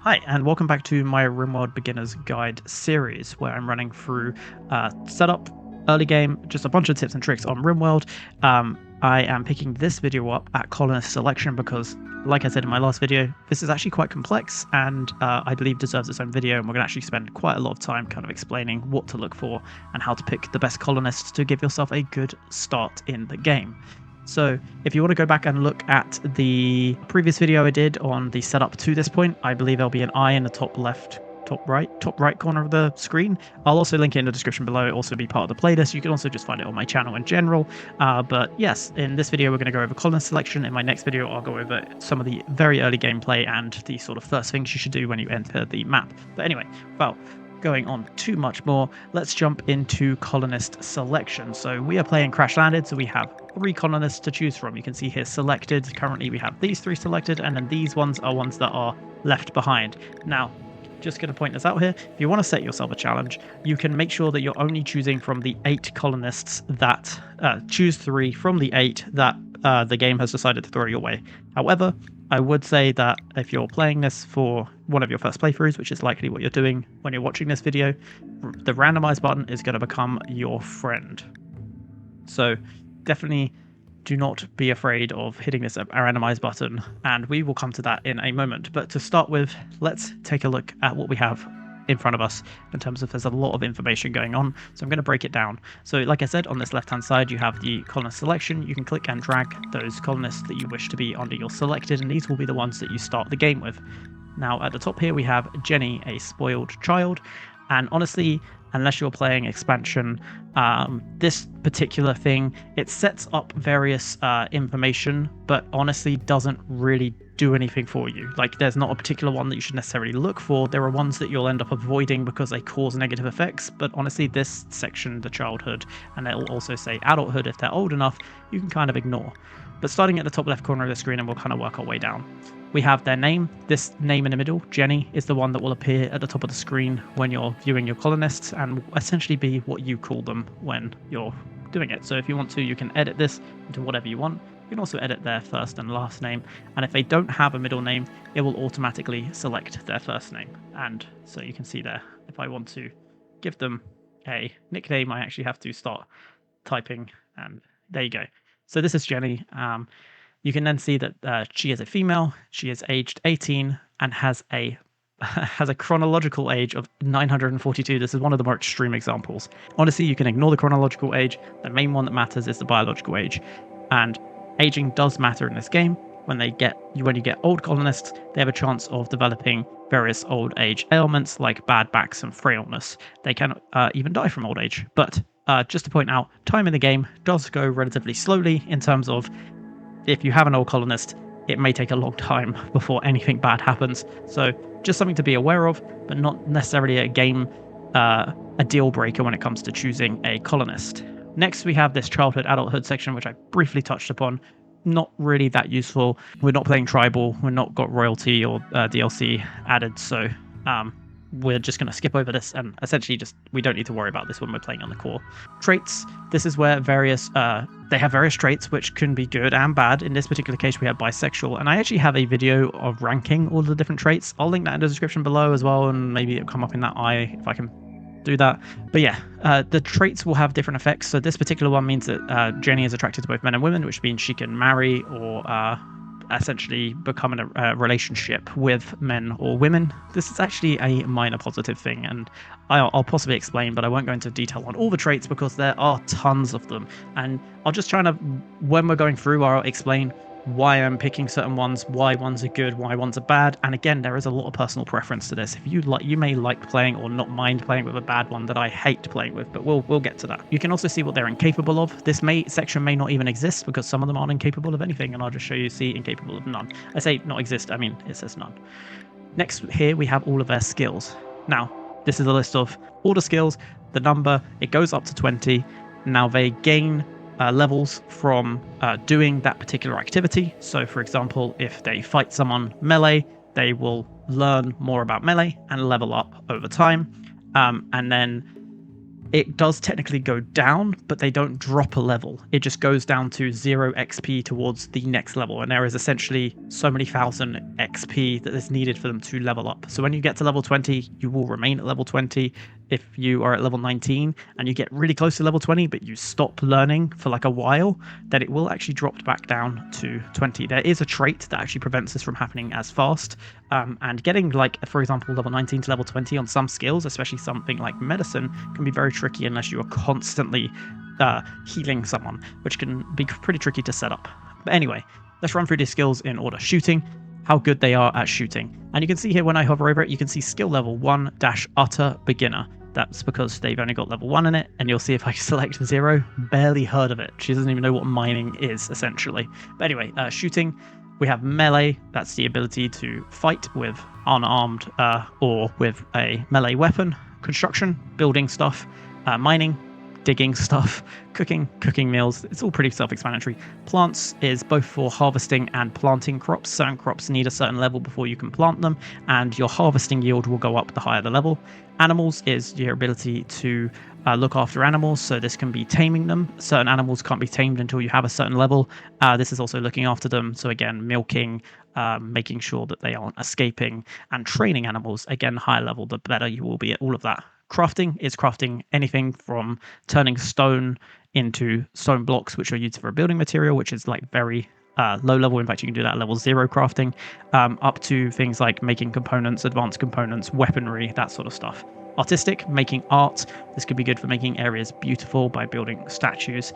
Hi, and welcome back to my RimWorld Beginner's Guide series, where I'm running through setup, early game, just a bunch of tips and tricks on RimWorld. I am picking this video up at Colonist Selection because, like I said in my last video, this is actually quite complex and I believe deserves its own video, and we're going to actually spend quite a lot of time kind of explaining what to look for and how to pick the best colonists to give yourself a good start in the game. So if you want to go back and look at the previous video I did on the setup to this point, I believe there'll be an eye in the top right corner of the screen. I'll also link it in the description below. It'll also be part of the playlist. You can also just find it on my channel in general. But yes, in this video, we're going to go over colonist selection. In my next video, I'll go over some of the very early gameplay and the sort of first things you should do when you enter the map. But anyway, well, going on too much more, let's jump into colonist selection. So we are playing Crashlanded, so we have 3 colonists to choose from. You can see here selected. Currently we have these 3 selected, and then these ones are ones that are left behind. Now, just going to point this out here, if you want to set yourself a challenge, you can make sure that you're only choosing from the 8 colonists that choose 3 from the 8 that the game has decided to throw your way. However, I would say that if you're playing this for one of your first playthroughs, which is likely what you're doing when you're watching this video, the randomize button is going to become your friend. So definitely do not be afraid of hitting this randomize button, and we will come to that in a moment. But to start with, let's take a look at what we have in front of us in terms of there's a lot of information going on, so I'm going to break it down. So like I said, on this left hand side you have the colonist selection. You can click and drag those colonists that you wish to be under your selected, and these will be the ones that you start the game with. Now at the top here we have Jenny, a spoiled child, and honestly, unless you're playing expansion, this particular thing, it sets up various information, but honestly doesn't really do anything for you. Like, there's not a particular one that you should necessarily look for. There are ones that you'll end up avoiding because they cause negative effects, but honestly this section, the childhood, and it'll also say adulthood if they're old enough, you can kind of ignore. But starting at the top left corner of the screen, and we'll kind of work our way down. We have their name. This name in the middle, Jenny, is the one that will appear at the top of the screen when you're viewing your colonists, and essentially be what you call them when you're doing it. So if you want to, you can edit this into whatever you want. You can also edit their first and last name, and if they don't have a middle name, it will automatically select their first name. And so you can see there, if I want to give them a nickname, I actually have to start typing, and there you go. So this is Jenny. You can then see that she is a female. She is aged 18 and has a chronological age of 942. This is one of the more extreme examples. Honestly, you can ignore the chronological age. The main one that matters is the biological age, and aging does matter in this game. When you get old colonists, they have a chance of developing various old age ailments like bad backs and frailness. They can even die from old age. But just to point out, time in the game does go relatively slowly in terms of, if you have an old colonist, it may take a long time before anything bad happens. So just something to be aware of, but not necessarily a deal breaker when it comes to choosing a colonist. Next, we have this childhood adulthood section, which I briefly touched upon. Not really that useful. We're not playing tribal. We're not got royalty or DLC added. So we're just going to skip over this, and essentially we don't need to worry about this when we're playing on the core. Traits. This is where they have various traits which can be good and bad. In this particular case, we have bisexual, and I actually have a video of ranking all the different traits. I'll link that in the description below as well, and maybe it'll come up in that eye if I can do that. But yeah, the traits will have different effects. So this particular one means that Jenny is attracted to both men and women, which means she can marry or essentially become in a relationship with men or women. This is actually a minor positive thing, and I'll possibly explain, but I won't go into detail on all the traits because there are tons of them, and I'll just try to, when we're going through, I'll explain why I'm picking certain ones, why ones are good, why ones are bad. And again, there is a lot of personal preference to this. If you may like playing or not mind playing with a bad one that I hate playing with, but we'll get to that. You can also see what they're incapable of. This section may not even exist because some of them aren't incapable of anything, and I'll just show you, see, incapable of none. I say not exist, I mean it says none. Next here we have all of their skills. Now this is a list of all the skills. The number, it goes up to 20. Now they gain levels from doing that particular activity. So for example, if they fight someone melee, they will learn more about melee and level up over time. And then it does technically go down, but they don't drop a level. It just goes down to 0 XP towards the next level, and there is essentially so many thousand XP that is needed for them to level up. So when you get to level 20, you will remain at level 20. If you are at level 19 and you get really close to level 20, but you stop learning for like a while, then it will actually drop back down to 20. There is a trait that actually prevents this from happening as fast, and getting, like, for example, level 19 to level 20 on some skills, especially something like medicine, can be very tricky unless you are constantly healing someone, which can be pretty tricky to set up. But anyway, let's run through these skills in order. Shooting, how good they are at shooting. And you can see here when I hover over it, you can see skill level 1-utter beginner. That's because they've only got level 1 in it, and you'll see if I select 0, barely heard of it. She doesn't even know what mining is, essentially. But anyway, shooting, we have melee. That's the ability to fight with unarmed or with a melee weapon. Construction, building stuff. Mining, digging stuff. Cooking meals. It's all pretty self-explanatory. Plants is both for harvesting and planting crops. Certain crops need a certain level before you can plant them, and your harvesting yield will go up the higher the level. Animals is your ability to look after animals, so this can be taming them. Certain animals can't be tamed until you have a certain level. This is also looking after them, so again, milking, making sure that they aren't escaping, and training animals. Again, higher level, the better you will be at all of that. Crafting is crafting anything from turning stone into stone blocks, which are used for a building material, which is like very low level. In fact, you can do that at level 0 crafting, up to things like making components, advanced components, weaponry, that sort of stuff. Artistic, making art. This could be good for making areas beautiful by building statues.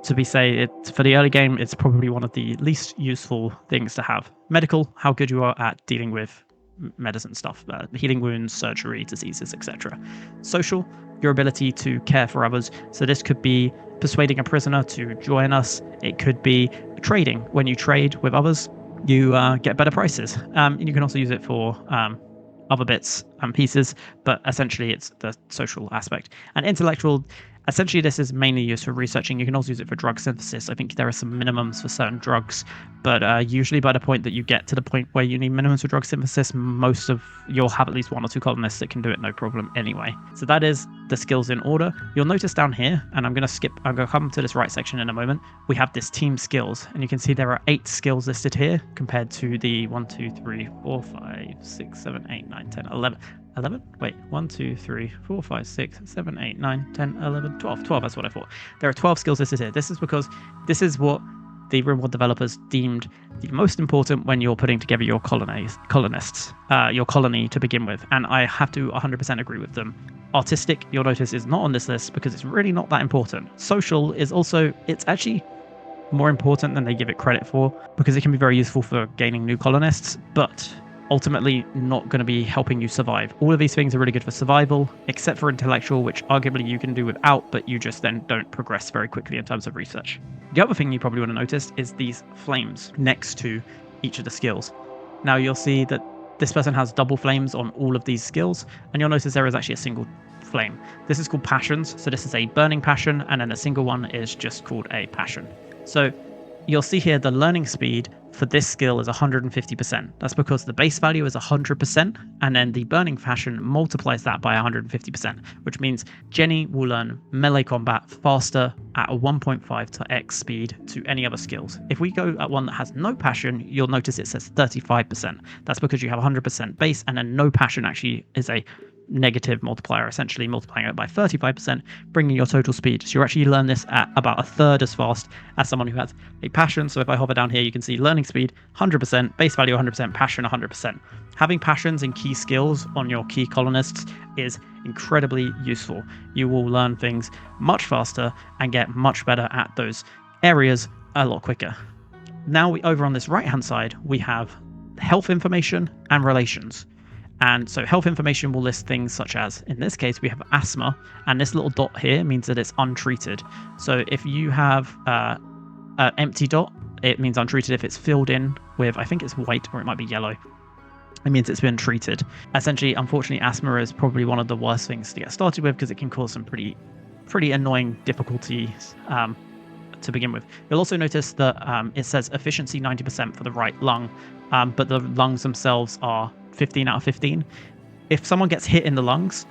For the early game, it's probably one of the least useful things to have. Medical, how good you are at dealing with medicine stuff, healing wounds, surgery, diseases, etc. Social, your ability to care for others. So this could be persuading a prisoner to join us. It could be trading. When you trade with others, you get better prices. And you can also use it for other bits and pieces, but essentially it's the social aspect. And intellectual, essentially this is mainly used for researching. You can also use it for drug synthesis. I think there are some minimums for certain drugs, but usually by the point that you get to the point where you need minimums for drug synthesis, you'll have at least 1 or 2 colonists that can do it no problem anyway. So that is the skills in order. You'll notice down here, and I'm going to come to this right section in a moment, we have this team skills, and you can see there are 8 skills listed here compared to the 1, 2, 3, 4, 5, 6, 7, 8, 9, 10, 11. 11? Wait, 1, 2, 3, 4, 5, 6, 7, 8, 9, 10, 11, 12. 12, that's what I thought. There are 12 skills listed here. This is because this is what the RimWorld developers deemed the most important when you're putting together your colonists, your colony to begin with. And I have to 100% agree with them. Artistic, you'll notice, is not on this list because it's really not that important. Social is also, it's actually more important than they give it credit for because it can be very useful for gaining new colonists, but ultimately not going to be helping you survive. All of these things are really good for survival, except for intellectual, which arguably you can do without, but you just then don't progress very quickly in terms of research. The other thing you probably want to notice is these flames next to each of the skills. Now you'll see that this person has double flames on all of these skills, and you'll notice there is actually a single flame. This is called passions, so this is a burning passion, and then a single one is just called a passion. So you'll see here the learning speed for this skill is 150%. That's because the base value is 100%, and then the burning passion multiplies that by 150%, which means Jenny will learn melee combat faster at a 1.5 to X speed to any other skills. If we go at one that has no passion, you'll notice it says 35%. That's because you have 100% base, and then no passion actually is a negative multiplier, essentially multiplying it by 35%, bringing your total speed. So you actually learn this at about 1/3 as fast as someone who has a passion. So if I hover down here, you can see learning speed 100%, base value 100%, passion 100%. Having passions and key skills on your key colonists is incredibly useful. You will learn things much faster and get much better at those areas a lot quicker. Now over on this right hand side, we have health information and relations. And so health information will list things such as, in this case, we have asthma, and this little dot here means that it's untreated. So if you have an empty dot, it means untreated. If it's filled in with, I think it's white or it might be yellow, it means it's been treated. Essentially, unfortunately, asthma is probably one of the worst things to get started with because it can cause some pretty annoying difficulties to begin with. You'll also notice that it says efficiency 90% for the right lung, but the lungs themselves are 15 out of 15. If someone gets hit in the lungs,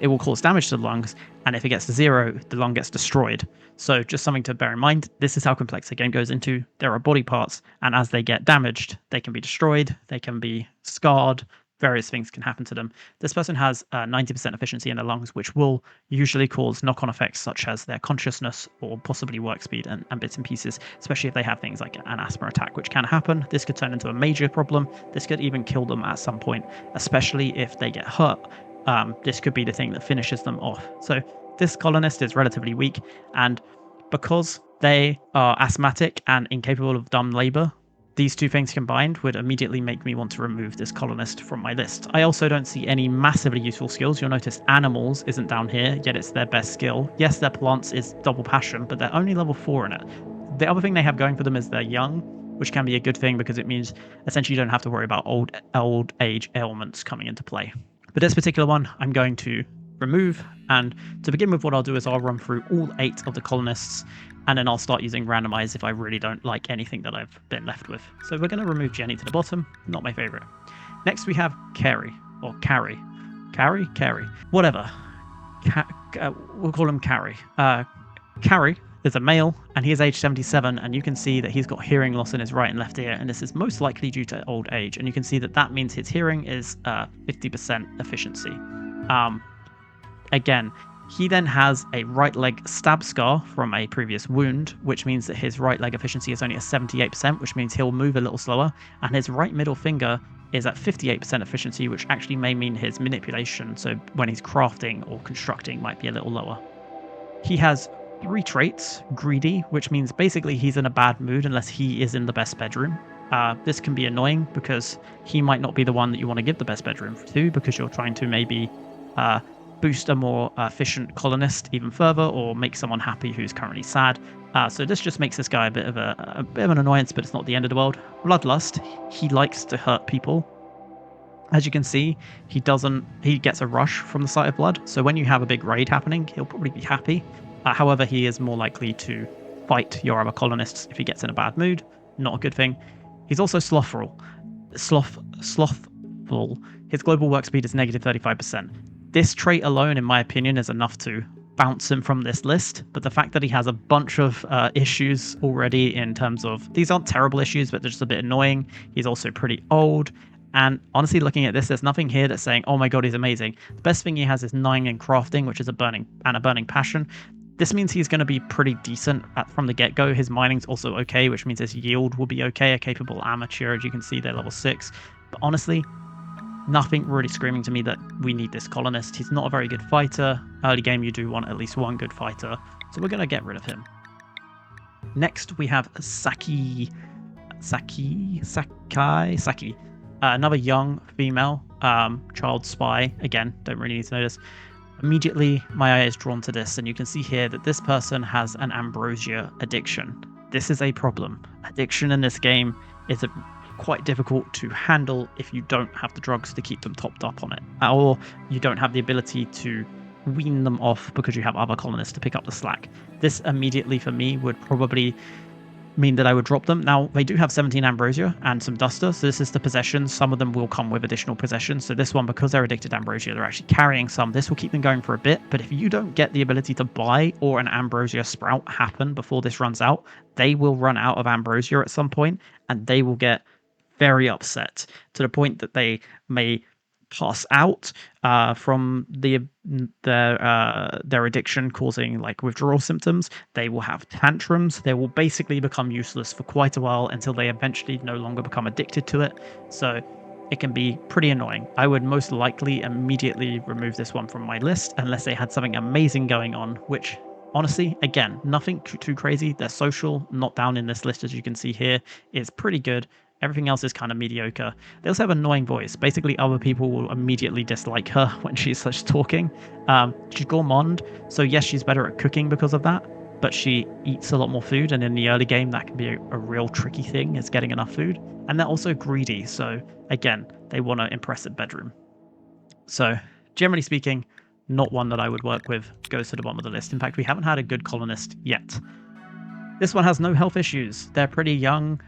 it will cause damage to the lungs, and if it gets to 0, the lung gets destroyed. So just something to bear in mind, this is how complex the game goes into. There are body parts, and as they get damaged, they can be destroyed, they can be scarred, various things can happen to them. This person has 90% efficiency in their lungs, which will usually cause knock-on effects such as their consciousness or possibly work speed and bits and pieces, especially if they have things like an asthma attack, which can happen. This could turn into a major problem. This could even kill them at some point, especially if they get hurt. This could be the thing that finishes them off. So this colonist is relatively weak, and because they are asthmatic and incapable of dumb labor, these two things combined would immediately make me want to remove this colonist from my list. I also don't see any massively useful skills. You'll notice animals isn't down here, yet it's their best skill. Yes, their plants is double passion, but they're only level 4 in it. The other thing they have going for them is they're young, which can be a good thing because it means essentially you don't have to worry about old age ailments coming into play. But this particular one, I'm going to remove, and to begin with, what I'll do is I'll run through all 8 of the colonists, and then I'll start using randomize if I really don't like anything that I've been left with. So we're going to remove Jenny to the bottom, not my favorite. Next we have Carri, or Carri, whatever. We'll call him Carri. Carri is a male, and he is age 77, and you can see that he's got hearing loss in his right and left ear, and this is most likely due to old age, and you can see that that means his hearing is 50% efficiency. Again, he then has a right leg stab scar from a previous wound, which means that his right leg efficiency is only at 78%, which means he'll move a little slower, and his right middle finger is at 58% efficiency, which actually may mean his manipulation, so when he's crafting or constructing, might be a little lower. He has 3 traits, greedy, which means basically he's in a bad mood unless he is in the best bedroom. This can be annoying because he might not be the one that you want to give the best bedroom to, because you're trying to maybe boost a more efficient colonist even further, or make someone happy who's currently sad. So this just makes this guy a bit of an annoyance, but it's not the end of the world. Bloodlust, he likes to hurt people. As you can see, he gets a rush from the sight of blood. So when you have a big raid happening, he'll probably be happy. However, he is more likely to fight your other colonists if he gets in a bad mood. Not a good thing. He's also slothful. His global work speed is negative 35%. This trait alone, in my opinion, is enough to bounce him from this list, but the fact that he has a bunch of issues already in terms of, these aren't terrible issues, but they're just a bit annoying. He's also pretty old, and honestly, looking at this, there's nothing here that's saying, oh my god, he's amazing. The best thing he has is 9 in crafting, which is a burning passion. This means he's going to be pretty decent from the get-go. His mining's also okay, which means his yield will be okay. A capable amateur, as you can see, they're level 6. But honestly, nothing really screaming to me that we need this colonist. He's not a very good fighter. Early game, you do want at least one good fighter, so we're going to get rid of him. Next, we have Saki. Another young female child spy. Again, don't really need to know this. Immediately, my eye is drawn to this, and you can see here that this person has an ambrosia addiction. This is a problem. Addiction in this game is quite difficult to handle if you don't have the drugs to keep them topped up on it, or you don't have the ability to wean them off because you have other colonists to pick up the slack. This immediately for me would probably mean that I would drop them. Now, they do have 17 ambrosia and some duster, so this is the possessions. Some of them will come with additional possessions, so this one, because they're addicted to ambrosia, they're actually carrying some. This will keep them going for a bit, but if you don't get the ability to buy or an ambrosia sprout happen before this runs out, they will run out of ambrosia at some point, and they will get very upset to the point that they may pass out from their addiction, causing like withdrawal symptoms. They will have tantrums. They will basically become useless for quite a while until they eventually no longer become addicted to it. So it can be pretty annoying. I would most likely immediately remove this one from my list unless they had something amazing going on, which honestly, again, nothing too crazy. They're social, not down in this list as you can see here. It's pretty good. Everything else is kind of mediocre. They also have an annoying voice. Basically, other people will immediately dislike her when she's such talking. She's gourmand, so yes, she's better at cooking because of that, but she eats a lot more food, and in the early game, that can be a real tricky thing, is getting enough food. And they're also greedy, so again, they want an impressive bedroom. So, generally speaking, not one that I would work with. Goes to the bottom of the list. In fact, we haven't had a good colonist yet. This one has no health issues. They're pretty young.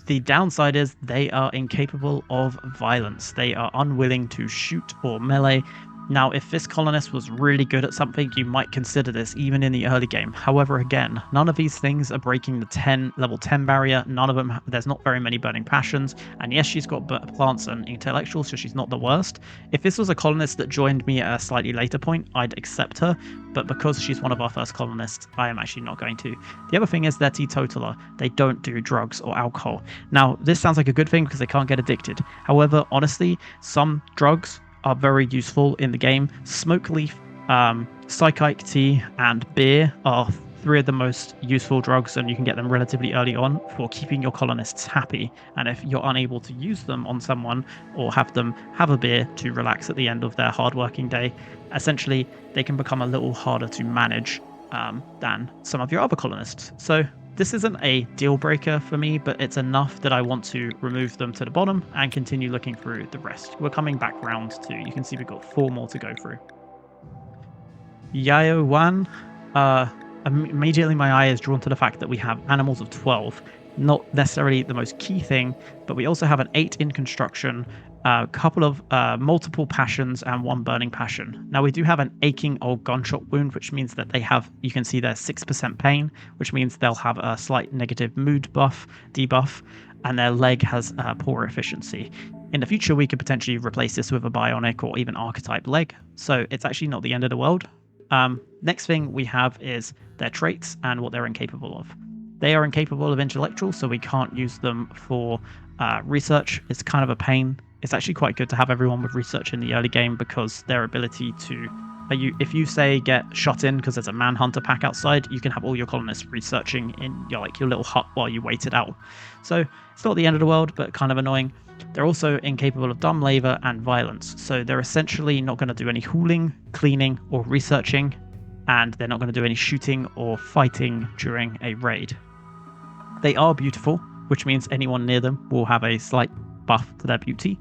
The downside is they are incapable of violence. They are unwilling to shoot or melee. Now, if this colonist was really good at something, you might consider this even in the early game. However, again, none of these things are breaking the level 10 barrier. None of them, there's not very many burning passions. And yes, she's got plants and intellectual, so she's not the worst. If this was a colonist that joined me at a slightly later point, I'd accept her. But because she's one of our first colonists, I am actually not going to. The other thing is they're teetotaler. They don't do drugs or alcohol. Now, this sounds like a good thing because they can't get addicted. However, honestly, some drugs are very useful in the game. Smoke leaf, psychic tea, and beer are three of the most useful drugs, and you can get them relatively early on for keeping your colonists happy. And if you're unable to use them on someone or have them have a beer to relax at the end of their hard-working day, essentially they can become a little harder to manage than some of your other colonists. So this isn't a deal breaker for me, but it's enough that I want to remove them to the bottom and continue looking through the rest. We're coming back round to, you can see we've got 4 more to go through. Yoone, immediately my eye is drawn to the fact that we have animals of 12. Not necessarily the most key thing, but we also have an 8 in construction, a couple of multiple passions, and 1 burning passion. Now we do have an aching old gunshot wound, which means that they have, you can see, they're 6% pain, which means they'll have a slight negative mood debuff, and their leg has poor efficiency. In the future, we could potentially replace this with a bionic or even archetype leg, so it's actually not the end of the world. Next thing we have is their traits and what they're incapable of. They are incapable of intellectual, so we can't use them for research. It's kind of a pain. It's actually quite good to have everyone with research in the early game because their ability to... if you say get shot in because there's a manhunter pack outside, you can have all your colonists researching in your little hut while you wait it out. So it's not the end of the world, but kind of annoying. They're also incapable of dumb labor and violence, so they're essentially not going to do any hauling, cleaning, or researching, and they're not going to do any shooting or fighting during a raid. They are beautiful, which means anyone near them will have a slight buff to their beauty.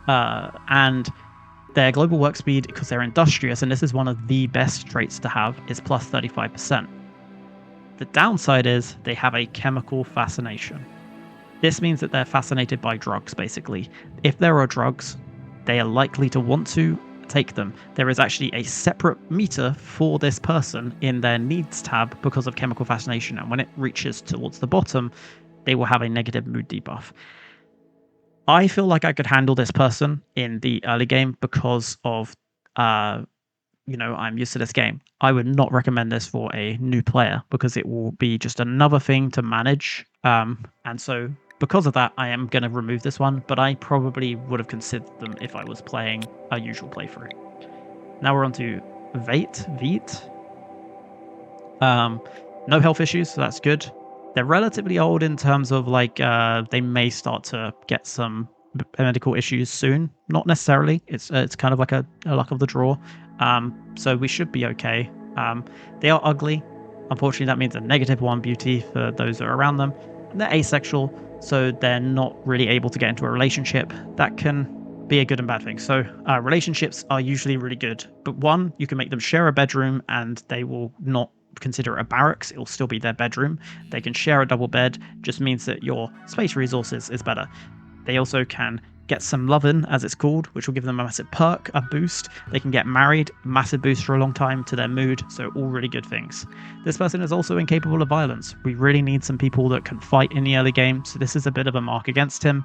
And their global work speed, because they're industrious, and this is one of the best traits to have, is plus 35%. The downside is they have a chemical fascination. This means that they're fascinated by drugs, basically. If there are drugs, they are likely to want to take them. There is actually a separate meter for this person in their needs tab because of chemical fascination, and when it reaches towards the bottom, they will have a negative mood debuff. I feel like I could handle this person in the early game because of, I'm used to this game. I would not recommend this for a new player because it will be just another thing to manage. And so because of that, I am going to remove this one, but I probably would have considered them if I was playing a usual playthrough. Now we're on to vate. No health issues, so that's good. They're relatively old in terms of they may start to get some medical issues soon. Not necessarily. It's kind of like a luck of the draw. So we should be okay. They are ugly. Unfortunately, that means a -1 beauty for those that are around them. And they're asexual, so they're not really able to get into a relationship. That can be a good and bad thing. So relationships are usually really good. But one, you can make them share a bedroom and they will not consider it a barracks. It will still be their bedroom. They can share a double bed, just means that your space resources is better. They also can get some lovin', as it's called, which will give them a massive perk, a boost. They can get married, massive boost for a long time to their mood, so all really good things. This person is also incapable of violence. We really need some people that can fight in the early game, so this is a bit of a mark against him.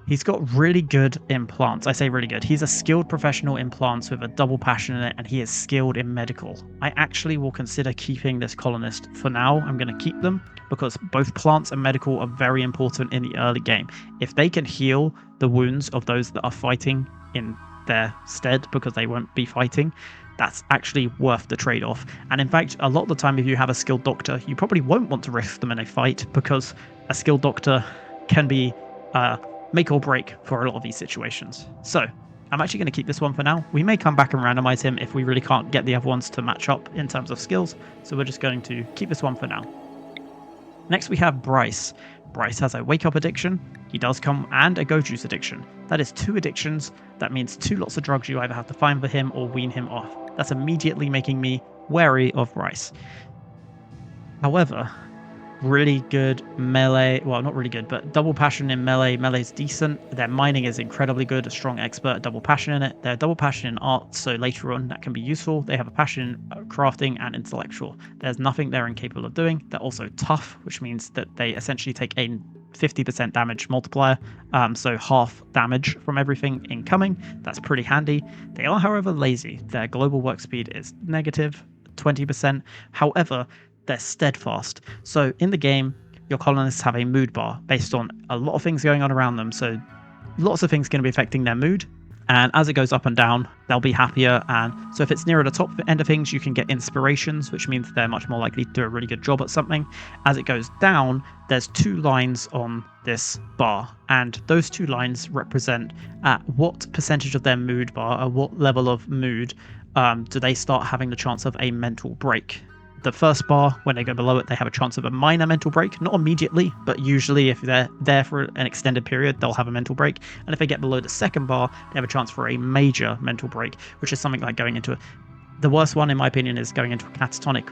He's got really good in plants. I say really good. He's a skilled professional in plants with a double passion in it, and he is skilled in medical. I actually will consider keeping this colonist for now. I'm going to keep them because both plants and medical are very important in the early game. If they can heal the wounds of those that are fighting in their stead because they won't be fighting, that's actually worth the trade-off. And in fact, a lot of the time, if you have a skilled doctor, you probably won't want to risk them in a fight because a skilled doctor can be make or break for a lot of these situations. So I'm actually going to keep this one for now. We may come back and randomize him if we really can't get the other ones to match up in terms of skills. So we're just going to keep this one for now. Next we have Bryce. Bryce has a wake up addiction. He does come and a go juice addiction. That is 2 addictions. That means 2 lots of drugs you either have to find for him or wean him off. That's immediately making me wary of Bryce. However, really good melee. Well, not really good, but double passion in melee. Melee is decent. Their mining is incredibly good. A strong expert, double passion in it. They're double passion in art, so later on that can be useful. They have a passion in crafting and intellectual. There's nothing they're incapable of doing. They're also tough, which means that they essentially take a 50% damage multiplier, so half damage from everything incoming. That's pretty handy. They are, however, lazy. Their global work speed is negative 20%. However, they're steadfast. So in the game, your colonists have a mood bar based on a lot of things going on around them. So lots of things going to be affecting their mood. And as it goes up and down, they'll be happier. And so if it's nearer the top end of things, you can get inspirations, which means they're much more likely to do a really good job at something. As it goes down, there's 2 lines on this bar. And those 2 lines represent at what percentage of their mood bar, or what level of mood, do they start having the chance of a mental break. The first bar, when they go below it, they have a chance of a minor mental break. Not immediately, but usually if they're there for an extended period, they'll have a mental break. And if they get below the second bar, they have a chance for a major mental break, which is something like going into the worst one, in my opinion, is going into a catatonic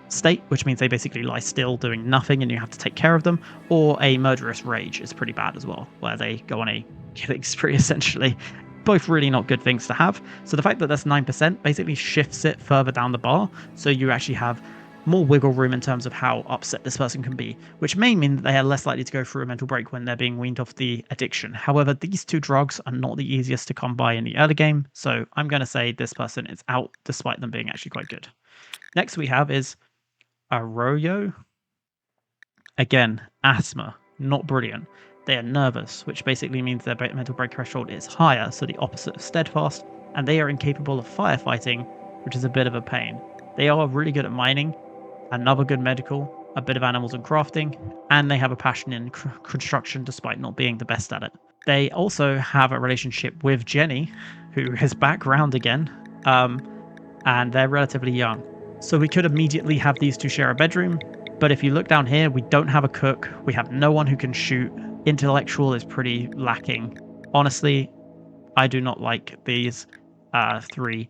state, which means they basically lie still doing nothing and you have to take care of them. Or a murderous rage is pretty bad as well, where they go on a killing spree essentially. Both really not good things to have. So the fact that that's 9% basically shifts it further down the bar, so you actually have more wiggle room in terms of how upset this person can be, which may mean that they are less likely to go through a mental break when they're being weaned off the addiction. However, these 2 drugs are not the easiest to come by in the early game, so I'm going to say this person is out despite them being actually quite good. Next we have is Arroyo. Again, asthma, not brilliant. They are nervous, which basically means their mental break threshold is higher, so the opposite of steadfast, and they are incapable of firefighting, which is a bit of a pain. They are really good at mining, another good medical, a bit of animals and crafting, and they have a passion in construction despite not being the best at it. They also have a relationship with Jenny, who is back round again, and they're relatively young. So we could immediately have these 2 share a bedroom, but if you look down here, we don't have a cook, we have no one who can shoot. Intellectual is pretty lacking. Honestly, I do not like these 3.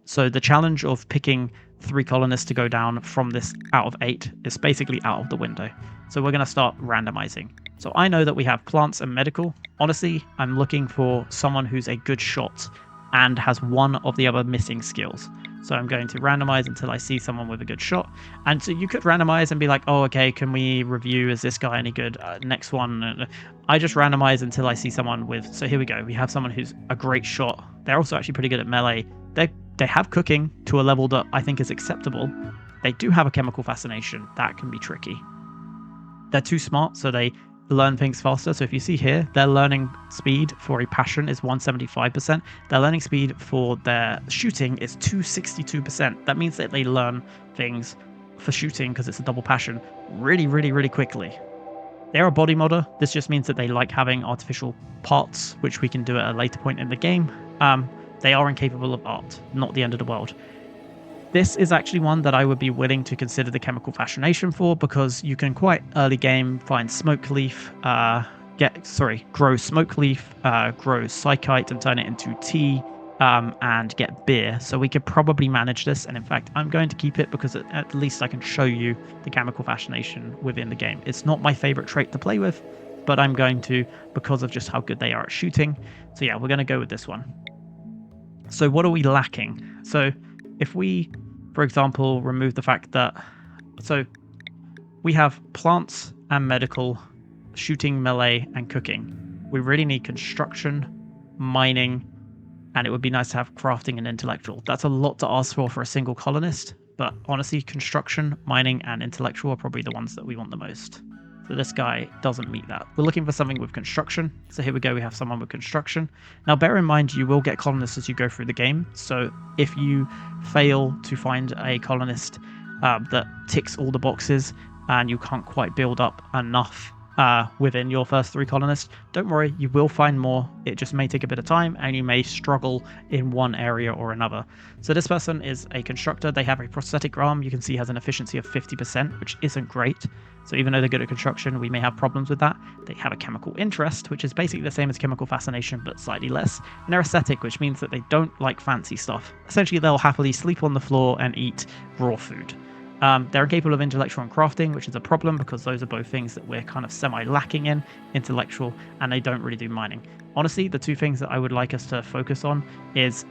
So the challenge of picking 3 colonists to go down from this out of 8 is basically out of the window. So we're going to start randomizing. So I know that we have plants and medical. Honestly, I'm looking for someone who's a good shot and has one of the other missing skills. So I'm going to randomize until I see someone with a good shot. And so you could randomize and be like, oh, okay, can we review? Is this guy any good? Next one. I just randomize until I see someone with... So here we go. We have someone who's a great shot. They're also actually pretty good at melee. They have cooking to a level that I think is acceptable. They do have a chemical fascination. That can be tricky. They're too smart, so they learn things faster. So if you see here, their learning speed for a passion is 175%. Their learning speed for their shooting is 262%. That means that they learn things for shooting, because it's a double passion, really, really, really quickly. They're a body modder. This just means that they like having artificial parts, which we can do at a later point in the game. They are incapable of art, not the end of the world. This is actually one that I would be willing to consider the chemical fascination for, because you can quite early game find smoke leaf, grow smoke leaf, grow psychite and turn it into tea, and get beer. So we could probably manage this, and in fact I'm going to keep it because at least I can show you the chemical fascination within the game. It's not my favorite trait to play with, but I'm going to, because of just how good they are at shooting. So yeah, we're going to go with this one. So what are we lacking? So if we, for example, remove the fact that, so we have plants and medical, shooting, melee, and cooking. We really need construction, mining, and it would be nice to have crafting and intellectual. That's a lot to ask for a single colonist, but honestly, construction, mining, and intellectual are probably the ones that we want the most. So this guy doesn't meet that. We're looking for something with construction. So here we go, we have someone with construction. Now bear in mind, you will get colonists as you go through the game. So if you fail to find a colonist that ticks all the boxes and you can't quite build up enough within your first 3 colonists, don't worry, you will find more. It just may take a bit of time and you may struggle in one area or another. So this person is a constructor. They have a prosthetic arm. You can see has an efficiency of 50%, which isn't great. So even though they're good at construction, we may have problems with that. They have a chemical interest, which is basically the same as chemical fascination, but slightly less. And they're aesthetic, which means that they don't like fancy stuff. Essentially, they'll happily sleep on the floor and eat raw food. They're incapable of intellectual and crafting, which is a problem because those are both things that we're kind of semi-lacking in, intellectual, and they don't really do mining. Honestly, the two things that I would like us to focus on is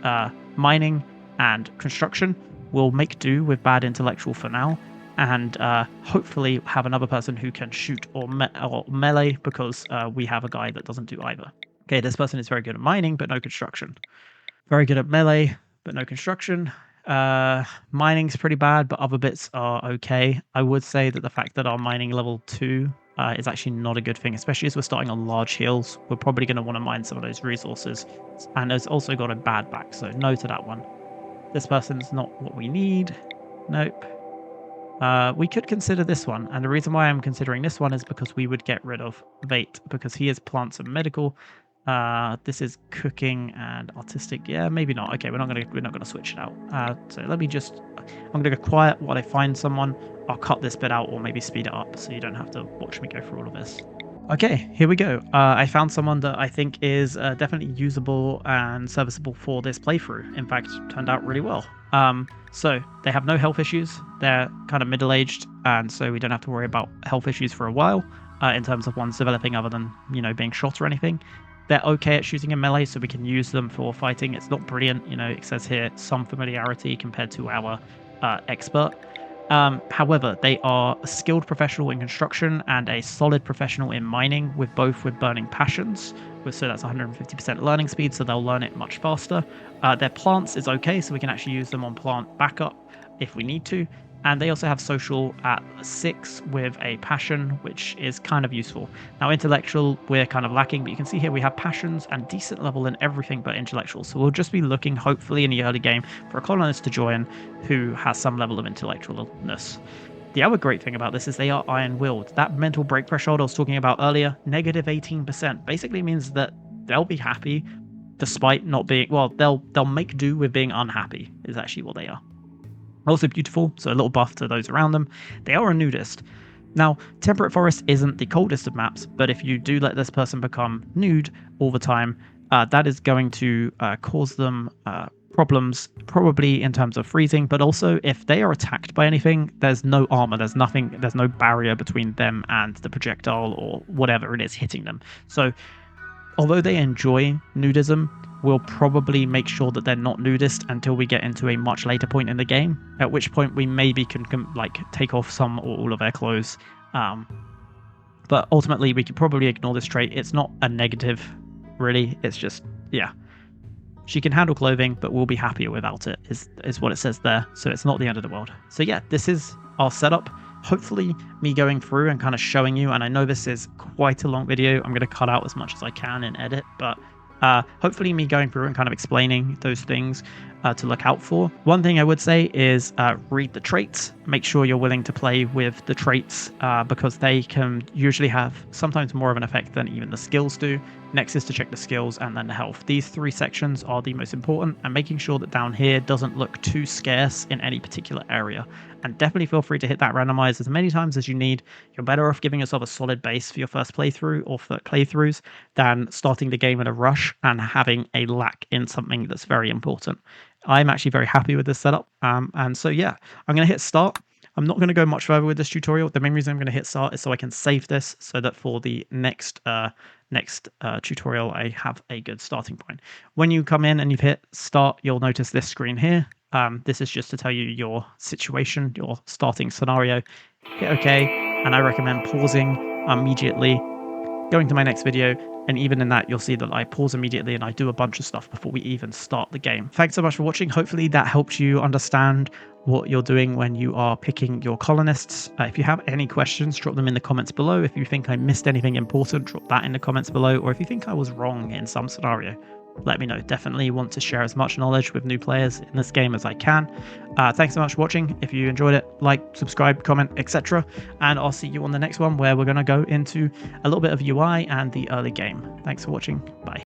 mining and construction. We'll make do with bad intellectual for now, and hopefully have another person who can shoot or melee, because we have a guy that doesn't do either. Okay, this person is very good at mining, but no construction. Very good at melee, but no construction. Mining's pretty bad, but other bits are okay. I would say that the fact that our mining level 2 is actually not a good thing, especially as we're starting on large hills. We're probably going to want to mine some of those resources, and it's also got a bad back, so no to that one. This person's not what we need. Nope. We could consider this one, and the reason why I'm considering this one is because we would get rid of Vate, because he is plants and medical. This is cooking and artistic. Yeah, maybe not. Okay, we're not gonna switch it out. So let me just. I'm gonna go quiet while I find someone. I'll cut this bit out or maybe speed it up so you don't have to watch me go through all of this. Okay, here we go. I found someone that I think is definitely usable and serviceable for this playthrough. In fact, turned out really well. So they have no health issues. They're kind of middle-aged, and so we don't have to worry about health issues for a while in terms of ones developing other than, you know, being shot or anything. They're okay at shooting in melee, so we can use them for fighting. It's not brilliant, you know, it says here some familiarity compared to our expert. However, they are a skilled professional in construction and a solid professional in mining, with burning passions. So that's 150% learning speed, so they'll learn it much faster. Their plants is okay, so we can actually use them on plant backup if we need to. And they also have social at 6 with a passion, which is kind of useful. Now, intellectual, we're kind of lacking, but you can see here we have passions and decent level in everything but intellectual. So we'll just be looking, hopefully, in the early game for a colonist to join who has some level of intellectualness. The other great thing about this is they are iron-willed. That mental break threshold I was talking about earlier, negative 18%, basically means that they'll be happy despite not being, well, they'll make do with being unhappy, is actually what they are. Also beautiful, so a little buff to those around them. They are a nudist. Now, Temperate Forest isn't the coldest of maps, but if you do let this person become nude all the time, that is going to cause them problems, probably in terms of freezing, but also if they are attacked by anything, there's no armor, there's no barrier between them and the projectile or whatever it is hitting them. So, although they enjoy nudism, we'll probably make sure that they're not nudist until we get into a much later point in the game, at which point we maybe can like take off some or all of their clothes. But ultimately, we could probably ignore this trait. It's not a negative, really. It's just, yeah. She can handle clothing, but we'll be happier without it, is what it says there. So it's not the end of the world. So yeah, this is our setup. Hopefully me going through and kind of showing you, and I know this is quite a long video. I'm going to cut out as much as I can in edit, but hopefully me going through and kind of explaining those things to look out for. One thing I would say is read the traits. Make sure you're willing to play with the traits because they can usually have sometimes more of an effect than even the skills do. Next is to check the skills and then the health. These 3 sections are the most important, and making sure that down here doesn't look too scarce in any particular area. And definitely feel free to hit that randomize as many times as you need. You're better off giving yourself a solid base for your first playthrough or for playthroughs than starting the game in a rush and having a lack in something that's very important. I'm actually very happy with this setup. And so yeah, I'm going to hit start. I'm not going to go much further with this tutorial. The main reason I'm going to hit start is so I can save this so that for the next tutorial I have a good starting point. When you come in and you've hit start, you'll notice this screen here. This is just to tell you your situation, your starting scenario. Hit OK, and I recommend pausing immediately, going to my next video, and even in that you'll see that I pause immediately and I do a bunch of stuff before we even start the game. Thanks so much for watching. Hopefully that helped you understand what you're doing when you are picking your colonists. If you have any questions, drop them in the comments below. If you think I missed anything important, drop that in the comments below. Or if you think I was wrong in some scenario, let me know. Definitely want to share as much knowledge with new players in this game as I can. Thanks so much for watching. If you enjoyed it, like, subscribe, comment, etc. And I'll see you on the next one where we're going to go into a little bit of UI and the early game. Thanks for watching. Bye.